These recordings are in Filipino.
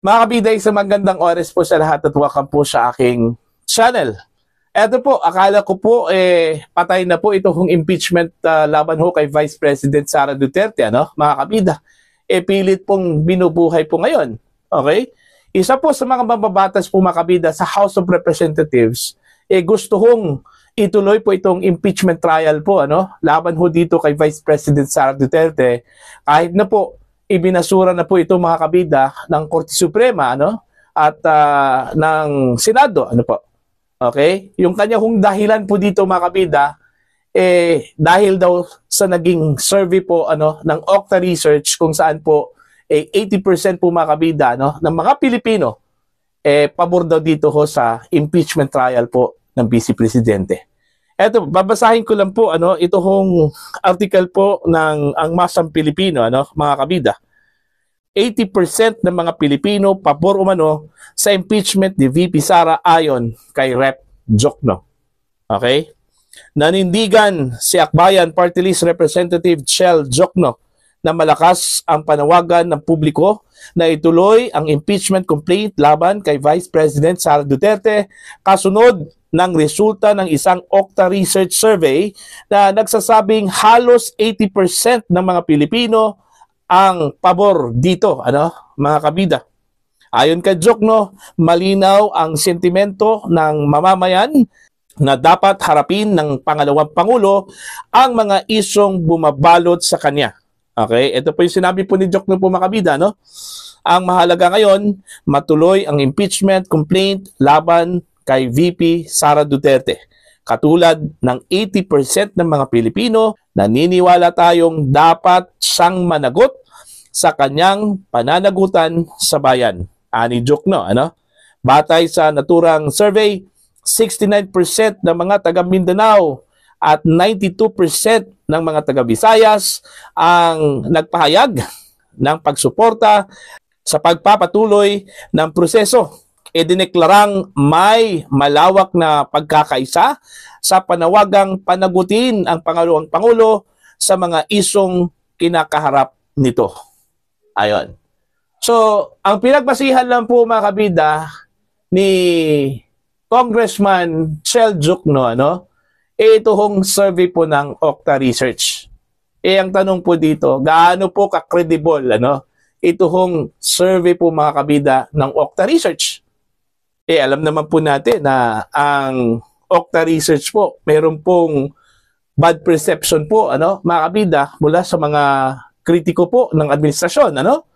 Mga kabida, isang magandang oras po sa lahat at welcome po sa aking channel. Eto po, akala ko po patay na po itong impeachment laban ho kay Vice President Sara Duterte, ano? Mga kabida, pilit pong binubuhay po ngayon. Okay? Isa po sa mga mababatas po mga kabida sa House of Representatives, gusto hong ituloy po itong impeachment trial po, ano? Laban ho dito kay Vice President Sara Duterte, kahit na po ibinasura na po ito mga kabida ng Korte Suprema, ano? At ng Senado, ano po. Okay? Yung kanya hong dahilan po dito mga kabida, dahil daw sa naging survey po ano ng Okta Research kung saan po 80% po mga kabida no ng mga Pilipino pabor daw dito ho sa impeachment trial po ng Vice Presidente. Eto, babasahin ko lang po ano ito hong article po ng ang Masang Pilipino ano mga kabida. 80% ng mga Pilipino pabor umano sa impeachment ni VP Sara ayon kay Rep. Jokno. Okay? Nanindigan si Akbayan Party List Representative Chel Jokno na malakas ang panawagan ng publiko na ituloy ang impeachment complaint laban kay Vice President Sara Duterte kasunod ng resulta ng isang Okta Research Survey na nagsasabing halos 80% ng mga Pilipino ang pabor dito, ano, mga kabida. Ayon kay Jokno, malinaw ang sentimento ng mamamayan na dapat harapin ng pangalawang pangulo ang mga isyong bumabalot sa kanya. Okay? Ito po yung sinabi po ni Jokno po mga kabida, no? Ang mahalaga ngayon, matuloy ang impeachment complaint laban kay VP Sara Duterte. Katulad ng 80% ng mga Pilipino, naniniwala tayong dapat siyang managot sa kanyang pananagutan sa bayan. Ani Jokno, ano? Batay sa naturang survey, 69% ng mga taga Mindanao at 92% ng mga taga Visayas ang nagpahayag ng pagsuporta sa pagpapatuloy ng proseso. Idineklarang may malawak na pagkakaisa sa panawagang panagutin ang pangalawang pangulo sa mga isyong kinakaharap nito. Ayon. So, ang pinagbasihan lang po mga kabida ni Congressman Chel Jokno, ano? Ito hong survey po ng Okta Research. Ang tanong po dito, gaano po ka-credible, ano? Ito hong survey po mga kabida ng Okta Research. Alam naman po natin na ang Okta Research po, meron pong bad perception po, ano, mga kabida, mula sa mga kritiko po ng administrasyon, ano?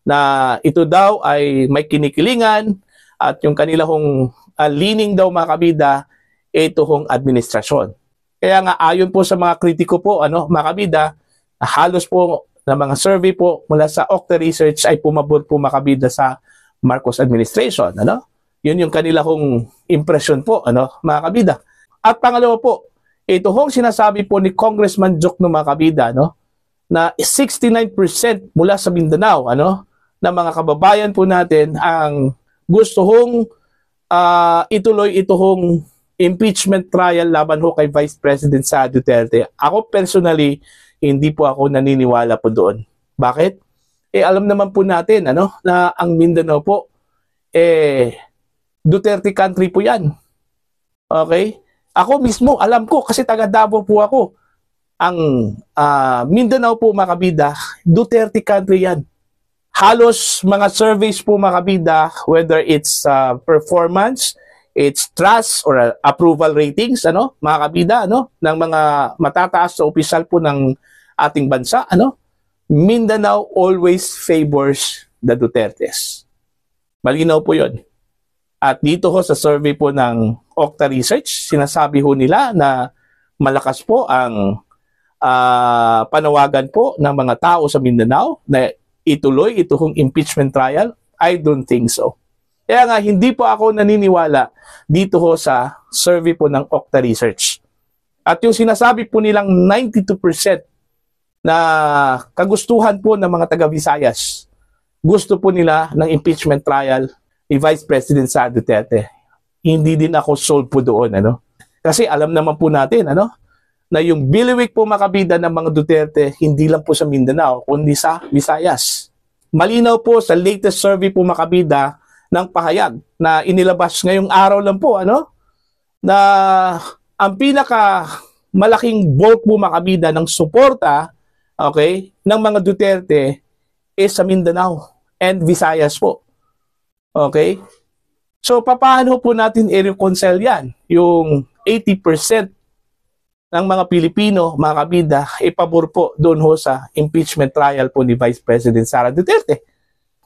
Na ito daw ay may kinikilingan at yung kanila hong leaning daw mga kabida, ito hong administrasyon. Kaya nga ayon po sa mga kritiko po, ano, mga kabida, halos po na mga survey po mula sa Okta Research ay pumabor po mga kabida sa Marcos administration, ano? Yun yung kanila hong impression po, ano, mga kabida. At pangalawa po, ito hong sinasabi po ni Congressman Jokno mga kabida, no, na 69% mula sa Mindanao, ano, na mga kababayan po natin ang gusto hong ituloy ito hong impeachment trial laban ho kay Vice President Sara Duterte. Ako personally, hindi po ako naniniwala po doon. Bakit? Alam naman po natin, ano, na ang Mindanao po, Duterte country po yan. Okay? Ako mismo, alam ko, kasi taga Davao po ako. Ang Mindanao po mga kabida, Duterte country yan. Halos mga surveys po mga kabida, whether it's performance, it's trust or approval ratings, ano, mga kabida, ano, ng mga matataas sa opisyal po ng ating bansa, ano, Mindanao always favors the Dutertes. Malinaw po yun. At dito ho sa survey po ng Okta Research, sinasabi ho nila na malakas po ang panawagan po ng mga tao sa Mindanao na ituloy ito hong impeachment trial. I don't think so. Kaya nga, hindi po ako naniniwala dito ho sa survey po ng Okta Research. At yung sinasabi po nilang 92% na kagustuhan po ng mga taga-Visayas, gusto po nila ng impeachment trial ni Vice President Sara Duterte. Hindi din ako sold po doon, ano? Kasi alam naman po natin, ano, na yung biliwik po makabida ng mga Duterte, hindi lang po sa Mindanao, kundi sa Visayas. malinaw po sa latest survey po makabida ng pahayag na inilabas ngayong araw lang po, na ang pinaka malaking bulk po makabida ng suporta, okay, ng mga Duterte is sa Mindanao and Visayas po. Okay? So, paano po natin i-reconcile yan? Yung 80% ng mga Pilipino, mga kabida, ipabor po doon ho sa impeachment trial po ni Vice President Sara Duterte.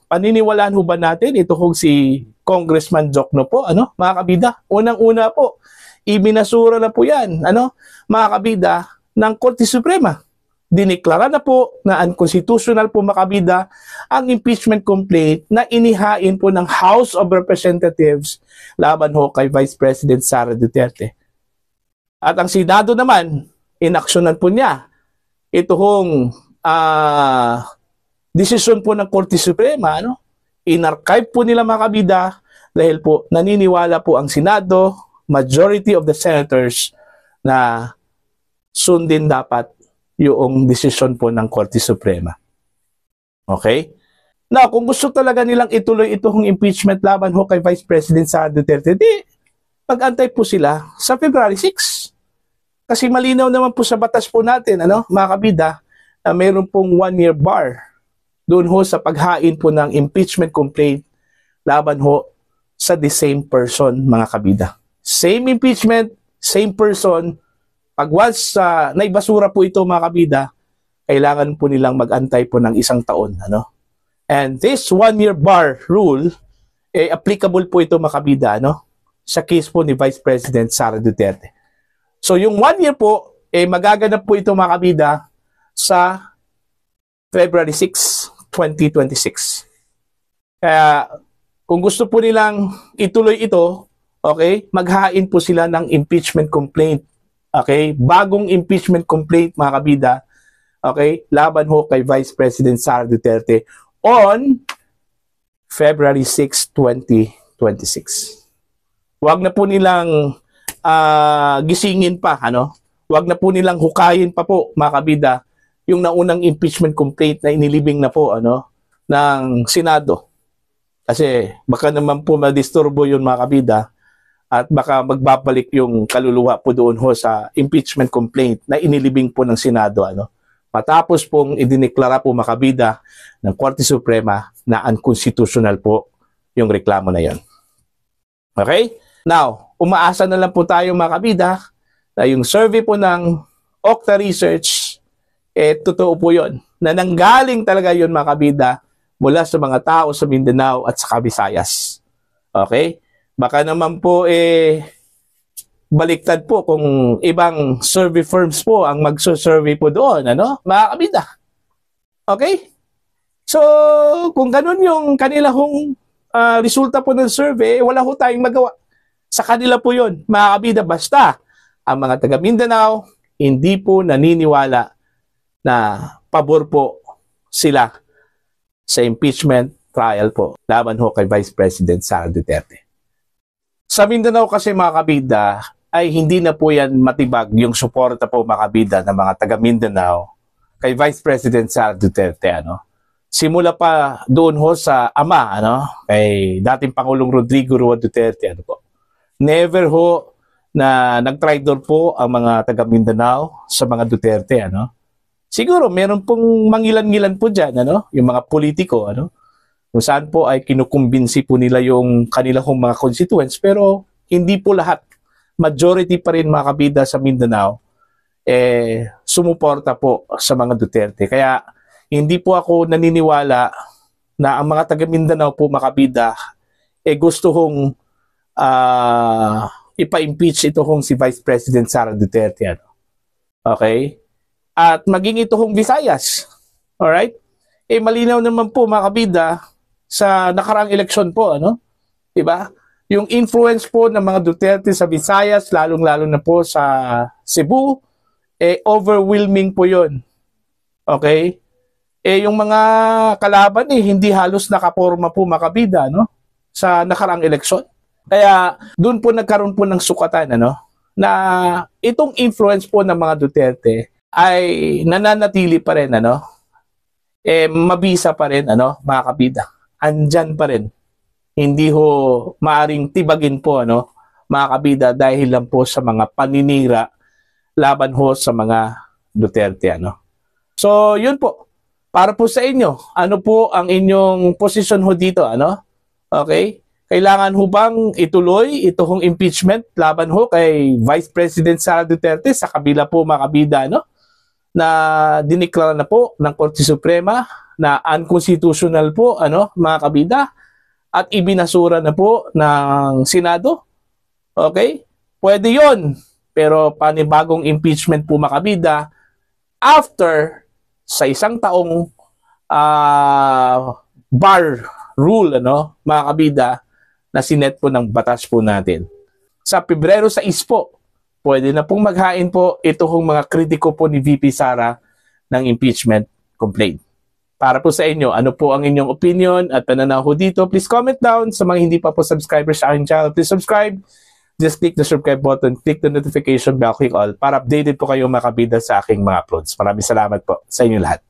Paniniwalaan ho ba natin ito ho si Congressman Jokno po, mga kabida? Unang-una po, ibinasura na po yan, mga kabida, ng Korte Suprema. Diniklara na po na unconstitutional po makabida ang impeachment complaint na inihain po ng House of Representatives laban ho kay Vice President Sara Duterte. At ang Senado naman, inaksyonan po niya ito hong desisyon po ng Korte Suprema, inarchive po nila makabida dahil po naniniwala po ang Senado, majority of the senators, na sundin dapat yung desisyon po ng Korte Suprema. Okay? Now, kung gusto talaga nilang ituloy itong impeachment laban ho kay Vice President Sara Duterte, di mag-antay po sila sa February 6. Kasi malinaw naman po sa batas po natin, mga kabida, na mayroon pong 1-year bar doon ho sa paghain po ng impeachment complaint laban ho sa the same person, mga kabida. Same impeachment, same person. Pag once naibasura po ito, mga kabida, kailangan po nilang mag-antay po ng 1 taon. And this 1-year bar rule, applicable po ito, mga kabida, sa case po ni Vice President Sara Duterte. So yung 1 year po, magaganap po ito, mga kabida, sa February 6, 2026. Kaya kung gusto po nilang ituloy ito, okay, maghain po sila ng impeachment complaint. Okay, bagong impeachment complaint, mga kabida, okay, laban ho kay Vice President Sara Duterte on February 6, 2026. Huwag na po nilang gisingin pa, Huwag na po nilang hukayin pa po, mga kabida, yung naunang impeachment complaint na inilibing na po, ng Senado. Kasi baka naman po madisturbo yun, mga kabida, at baka magbabalik yung kaluluwa po doon ho sa impeachment complaint na inilibing po ng Senado. Matapos pong idineklara po, makabida, ng Korte Suprema na unconstitutional po yung reklamo na yon. Okay? Now, umaasa na lang po tayo, makabida, na yung survey po ng Okta Research, totoo po yon, na nanggaling talaga yun, makabida, mula sa mga tao sa Mindanao at sa Visayas. Okay? Baka naman po baliktad po kung ibang survey firms po ang magso-survey po doon, mga kabida. Okay? So, kung ganun yung kanila hong resulta po ng survey, wala ho tayong magawa. Sa kanila po yun, mga kabida, basta ang mga taga Mindanao hindi po naniniwala na pabor po sila sa impeachment trial po laban ho kay Vice President Sara Duterte. Sa Mindanao kasi, mga kabida, ay hindi na po yan matibag yung suporta po, mga kabida, ng mga taga Mindanao kay Vice President Sara Duterte. Simula pa doon ho sa ama, kay dating Pangulong Rodrigo Roa Duterte. Never ho na nag-traitor po ang mga taga Mindanao sa mga Duterte. Siguro meron pong mangilan-ngilan po dyan, yung mga politiko, kung saan po ay kinukumbinsi po nila yung kanilang mga constituents, pero hindi po lahat. Majority pa rin, mga kabida, sa Mindanao sumuporta po sa mga Duterte. Kaya hindi po ako naniniwala na ang mga taga Mindanao po, mga kabida, gusto hong ipa-impeach ito hong si Vice President Sara Duterte. Okay? At maging ito hong Visayas. Alright? Malinaw naman po, mga kabida, sa nakaraang eleksyon po, diba? Yung influence po ng mga Duterte sa Visayas, lalong-lalo na po sa Cebu, overwhelming po yun. Okay? Yung mga kalaban, hindi halos nakaporma po, mga kabida, sa nakaraang eleksyon. Kaya doon po nagkaroon po ng sukatan, na itong influence po ng mga Duterte ay nananatili pa rin, mabisa pa rin, mga kabida. Andyan pa rin. Hindi ho maaring tibagin po, mga kabida, dahil lang po sa mga paninira laban ho sa mga Duterte, So, yun po. Para po sa inyo, ano po ang inyong posisyon ho dito, Okay? Kailangan ho bang ituloy ito hong impeachment laban ho kay Vice President Sara Duterte sa kabila po, mga kabida, na diniklara na po ng Korte Suprema na unconstitutional po, mga kabida, at ibinasura na po ng Senado? Okay? Pwede yon. Pero panibagong impeachment po, mga kabida, after sa isang taong bar rule, mga kabida, na sinet po ng batas po natin. Sa Pebrero 6 po, pwede na pong maghain po ito hong mga kritiko po ni VP Sara ng impeachment complaint. Para po sa inyo, ano po ang inyong opinion at pananaw ho dito? Please comment down. Sa mga hindi pa po subscribers sa aking channel, please subscribe. Just click the subscribe button, click the notification bell, click all para updated po kayo, mga kabida, sa aking mga uploads. Maraming salamat po sa inyo lahat.